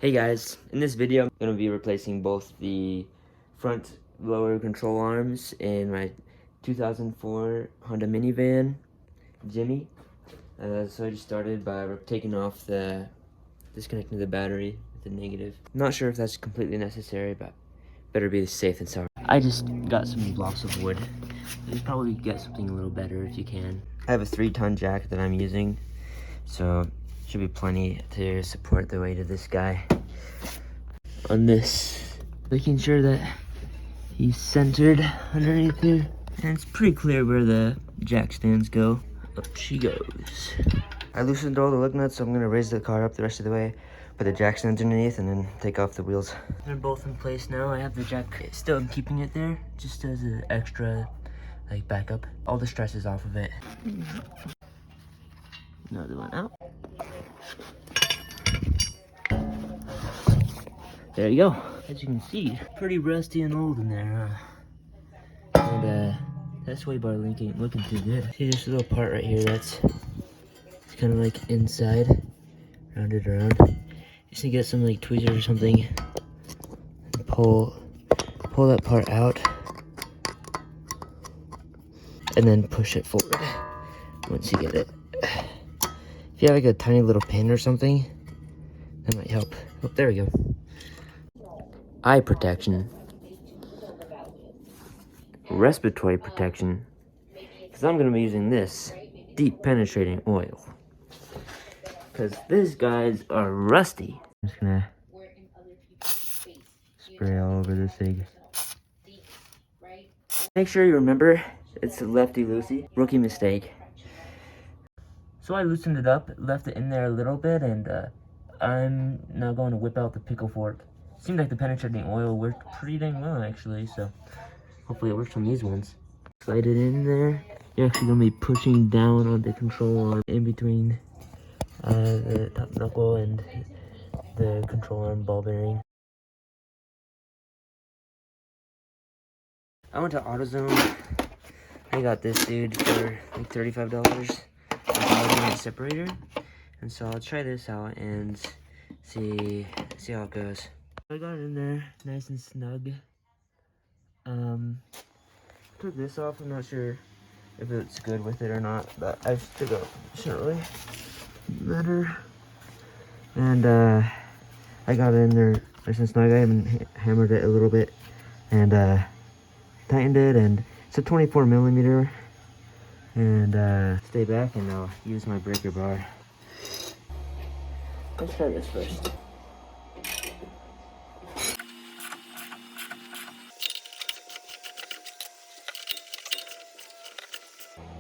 Hey guys, in this video I'm going to be replacing both the front lower control arms in my 2004 Honda minivan, Jimmy. So I just started by taking off disconnecting the battery with the negative. I'm not sure if that's completely necessary, but better be safe than sorry. I just got some blocks of wood. You should probably get something a little better if you can. I have a 3-ton jack that I'm using, so should be plenty to support the weight of this guy. On this, making sure that he's centered underneath here, and it's pretty clear where the jack stands go. Up she goes. I loosened all the lug nuts, so I'm gonna raise the car up the rest of the way, put the jack stands underneath, and then take off the wheels. They're both in place now. I have the jack still. I'm keeping it there just as an extra like backup. All the stress is off of it. Another one out. There you go. As you can see, pretty rusty and old in there, huh? And that sway bar link ain't looking too good. See this little part right here, it's kind of like inside, rounded around. Just need to get some like tweezers or something and pull that part out, and then push it forward once you get it. If you have like a tiny little pin or something, that might help. Oh, there we go. Eye protection, respiratory protection, because I'm going to be using this deep penetrating oil, because these guys are rusty. I'm just going to spray all over this thing. Make sure you remember it's a lefty-loosey. Rookie mistake. So I loosened it up, left it in there a little bit, and I'm now going to whip out the pickle fork. Seemed like the penetrating oil worked pretty dang well, actually, so hopefully it works on these ones. Slide it in there. You're actually going to be pushing down on the control arm in between the top knuckle and the control arm ball bearing. I went to AutoZone. I got this dude for like $35. A separator. And so I'll try this out and see how it goes. I got it in there nice and snug. Took this off. I'm not sure if it's good with it or not, but I took it off. Shouldn't really matter. And I got it in there nice and snug. I even hammered it a little bit and tightened it, and it's a 24 millimeter. And stay back and I'll use my breaker bar. Let's try this first.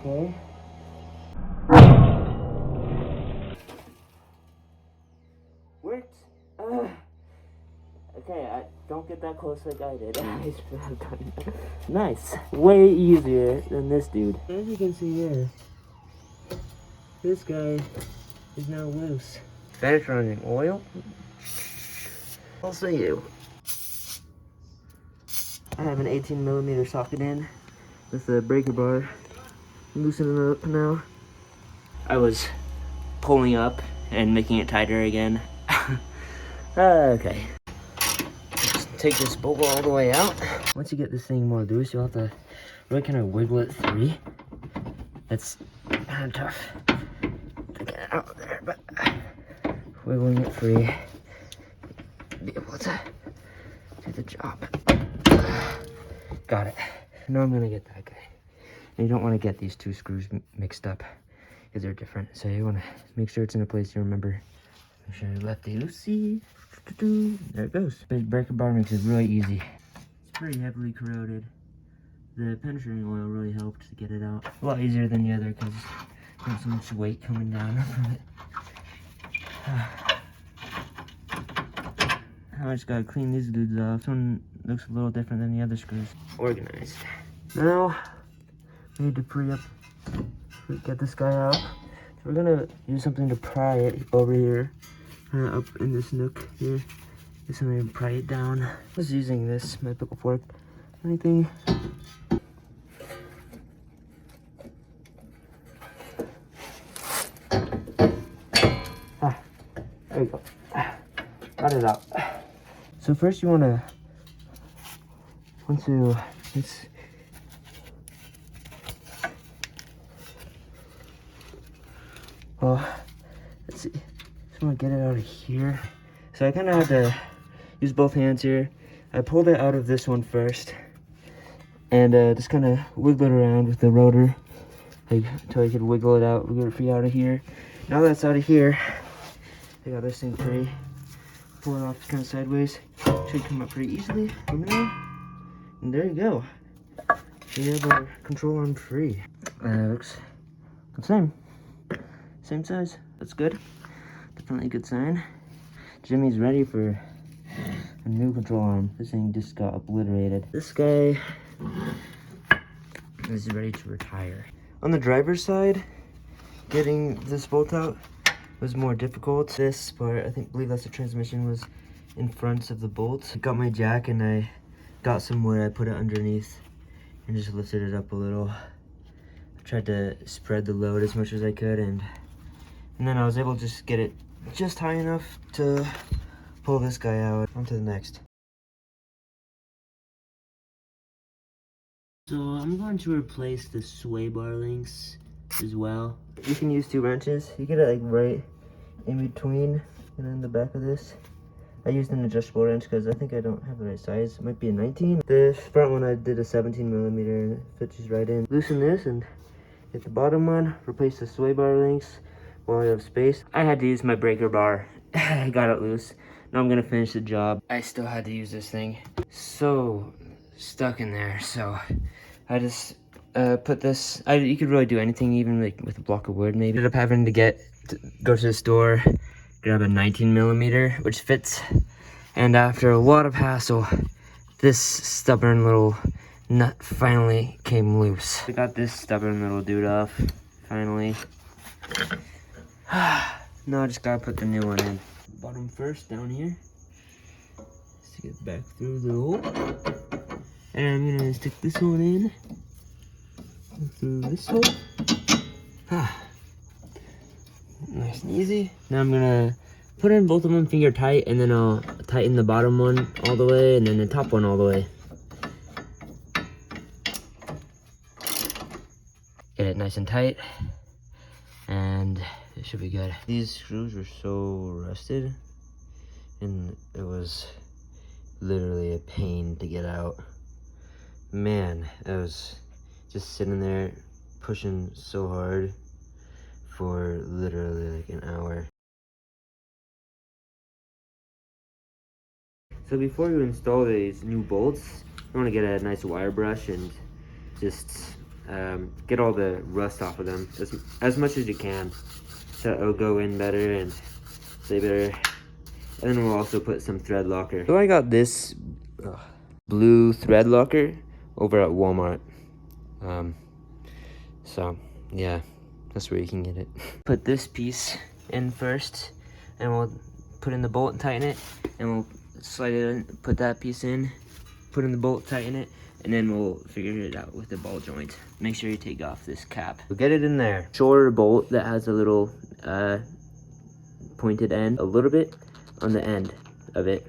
Okay. Worked. Okay, don't get that close like I did. Nice. Way easier than this dude. As you can see here, this guy is now loose. Better running oil. I'll see you. I have an 18 millimeter socket in with the breaker bar. Loosening it up now. I was pulling up and making it tighter again. Okay. Just take this bowl all the way out. Once you get this thing more loose, you'll have to really kind of wiggle it free. It's kind of tough to get it out there, but wiggling it free, be able to do the job. Got it. Now I'm gonna get that guy. And you don't want to get these two screws mixed up because they're different. So you want to make sure it's in a place you remember. Make sure you lefty-loosey. There it goes. The breaker bar makes it really easy. It's pretty heavily corroded. The penetrating oil really helped to get it out. A lot easier than the other because there's so much weight coming down from it. I just gotta clean these dudes off. This one looks a little different than the other screws. Organized. Now, we need to get this guy out. So we're gonna use something to pry it over here, up in this nook here. Just something to pry it down. I was using this, my pickle fork. Anything. There we go. Got it it out. So first you wanna, let's see. Just wanna get it out of here. So I kind of have to use both hands here. I pulled it out of this one first, and just kind of wiggle it around with the rotor, like until I could wiggle it free out of here. Now that it's out of here, I got this thing free. Pull it off kind of sideways. Should come up pretty easily. And there you go. We have our control arm free. Looks the same size. That's good. Definitely a good sign. Jimmy's ready for a new control arm. This thing just got obliterated. This guy is ready to retire. On the driver's side, getting this bolt out was more difficult. This part, believe that's the transmission, was in front of the bolt. I got my jack and I got some wood. I put it underneath and just lifted it up a little. I tried to spread the load as much as I could, and then I was able to just get it just high enough to pull this guy out. On to the next. So I'm going to replace the sway bar links as well. You can use 2 wrenches. You get it like right in between and in the back of this. I used an adjustable wrench because I think I don't have the right size. It might be a 19. The front one I did a 17mm and it fits just right in. Loosen this and hit the bottom one. Replace the sway bar links while I have space. I had to use my breaker bar. I got it loose. Now I'm gonna finish the job. I still had to use this thing. So stuck in there. So I just put this. You could really do anything, even like with a block of wood maybe. Ended up having to go to the store, grab a 19mm, which fits. And after a lot of hassle, this stubborn little nut finally came loose. I got this stubborn little dude off, finally. Now I just gotta put the new one in. Bottom first, down here. Stick it back through the hole. And I'm gonna stick this one in through this hole. Nice and easy. Now I'm gonna put in both of them finger tight, and then I'll tighten the bottom one all the way and then the top one all the way. Get it nice and tight, and it should be good. These screws were so rusted, and it was literally a pain to get out. Man, I was just sitting there pushing so hard for literally like an hour. So before you install these new bolts, you want to get a nice wire brush and just get all the rust off of them as much as you can, so it'll go in better and stay better. And then we'll also put some thread locker. So I got this blue thread locker over at Walmart. So yeah, that's where you can get it. Put this piece in first, and we'll put in the bolt and tighten it, and we'll slide it in, put that piece in, put in the bolt, tighten it, and then we'll figure it out with the ball joint. Make sure you take off this cap. We'll get it in there. Shorter bolt that has a little pointed end, a little bit on the end of it,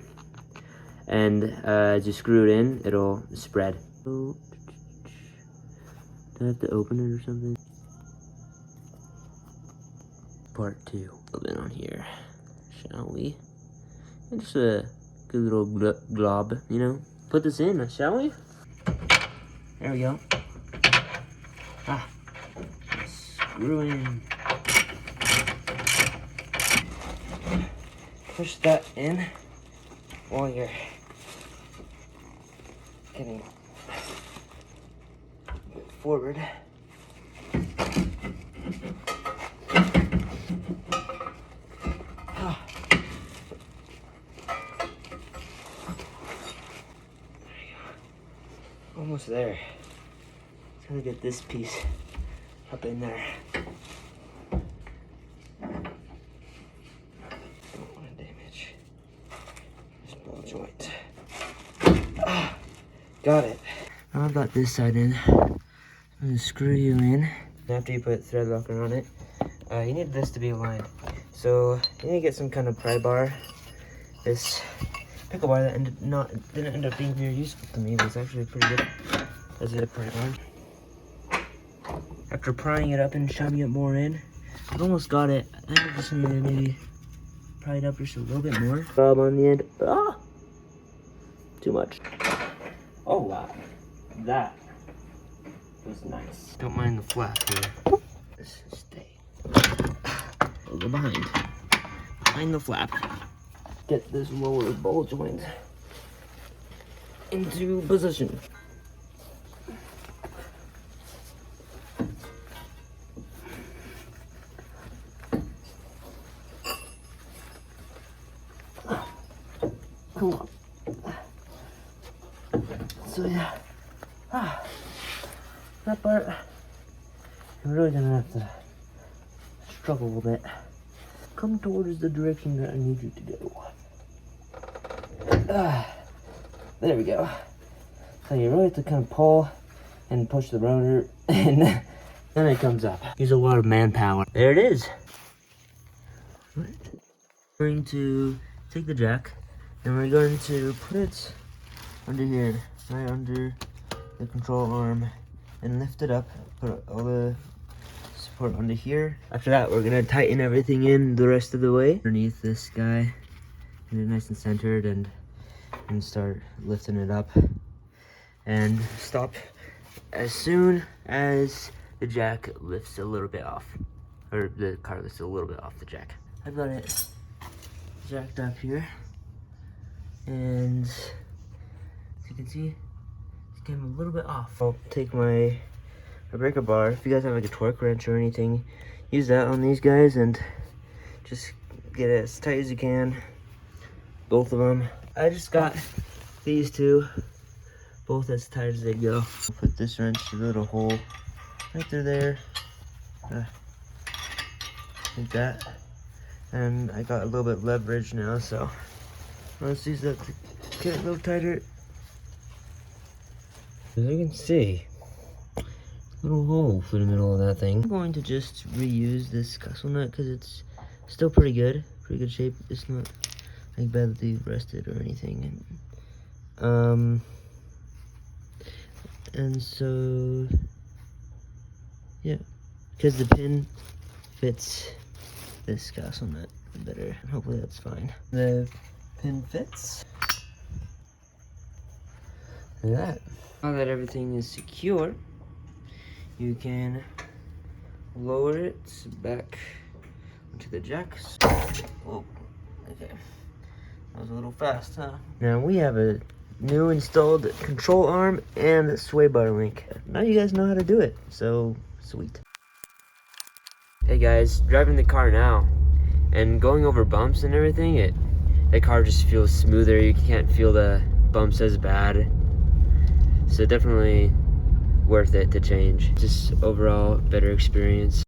and as you screw it in, it'll spread. Do I have to open it or something? Part 2. A little bit on here, shall we? And just a good little glob, you know? Put this in, shall we? There we go. Screw in. Push that in while you're getting a bit forward. Almost there. Just gonna get this piece up in there. Don't want to damage this ball joint. Got it. Now I've got this side in. I'm gonna screw you in. After you put thread locker on it, you need this to be aligned. So you need to get some kind of pry bar this pickle bar that didn't end up being very useful to me, but it's actually pretty good as a pry bar. After prying it up and shoving it more in, I've almost got it. I just need to maybe pry it up just a little bit more. Bob on the end. Ah! Too much. Oh wow. That was nice. Don't mind the flap here. This stay. Go behind the flap. Get this lower ball joint into position. Come on. So yeah, that part, I'm really gonna have to struggle a little bit. Come towards the direction that I need you to go. There we go. So you really have to kind of pull and push the rotor, and then it comes up. Use a lot of manpower. There it is. Right. We're going to take the jack, and we're going to put it under here, right under the control arm, and lift it up. Put all the support under here. After that, we're gonna tighten everything in the rest of the way underneath this guy, get it nice and centered, and start lifting it up, and stop as soon as the jack lifts a little bit off, or the car lifts a little bit off the jack. I've got it jacked up here, and as you can see, it's getting a little bit off. I'll take my breaker bar. If you guys have like a torque wrench or anything, use that on these guys and just get it as tight as you can, both of them. I just got these two, both as tight as they go. I'll put this wrench through the little hole right through there, like that. And I got a little bit of leverage now, so let's use that to get it a little tighter. As you can see, little hole through the middle of that thing. I'm going to just reuse this castle nut because it's still pretty good shape. It's not like badly rusted or anything. And so yeah, because the pin fits this castle nut better. Hopefully that's fine. The pin fits. Look at that. Now that everything is secure, you can lower it back onto the jacks. Oh, okay. That was a little fast, huh? Now we have a new installed control arm and sway bar link. Now you guys know how to do it, so sweet. Hey guys, driving the car now and going over bumps and everything, the car just feels smoother. You can't feel the bumps as bad. So definitely worth it to change. Just overall better experience.